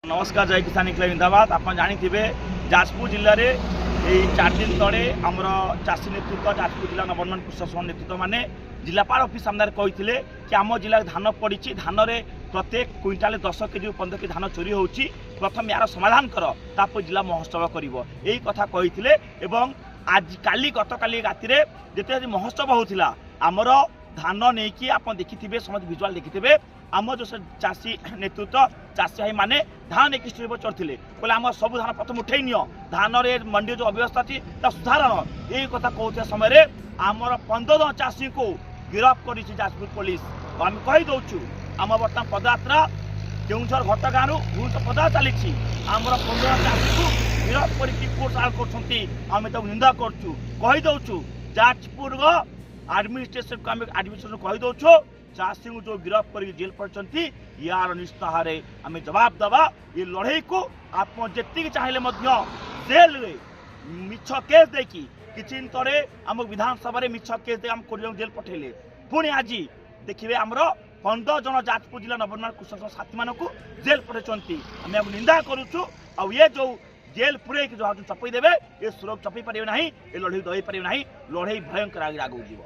नमस्कार जय किसान इंक्लेव जिंदाबाद। आप जानी जाजपुर जिले में यही 4 दिन तले आमर चाषी नेतृत्व जाजपुर जिला नवोन्नयन कृषक नेतृत्व माने जिलापाल ऑफिस सामने कही कि आम जिले धान पड़ी धान में प्रत्येक क्विंटाल 10 केजी 15 केजी धान चोरी होची प्रथम यार समाधान कर तापर जिला महोत्सव कर यही कथा कही आज काली गत काली राति जिते महोत्सव होता आमर धान नहीं कि आप देखिथे समस्त विजुआल देखिथे आम जो चाषी नेतृत्व चाषी भाई माने धान नहीं स्टोर पर चढ़ते कहले आम सब धान प्रथम उठे नि धान मंडी जो अव्यवस्था अच्छी सुधारण यही कथा कहते समय आमर 15 जन चाषी को गिरफ्त कर जाजपुर पुलिस। आम कहीदे आम बर्तमान पदयात्रा केउझर घटगाँ भुवनेश्वर पदा चली आमर 15 चाषी को गिरफ्त कर निंदा करूँ जाजपुर एडमिनिस्ट्रेशन को आम एडमिनिस्ट्रेशन कहीदे चाषी को जो गिरफ्त कर जेल पड़ती यार निस्ताहार आम जवाब दबा ये लड़ई को आप जी चाहिए जेल मिछ केस देखी किसी दिन तले आम विधानसभा मिछ केस दे आम जेल पठेले पुणी आज देखिए आमर 15 जन जाजपुर जिला नवोन्नयन कृषक साथी मान जेल पठाई आम निंदा करुचु आ ये जो जेल पुरे जो चपई देवे ये सुरक्षा चपई पारे ना ये लड़ई दई पारे ना लड़ई भयंकर आगे आगे जीव।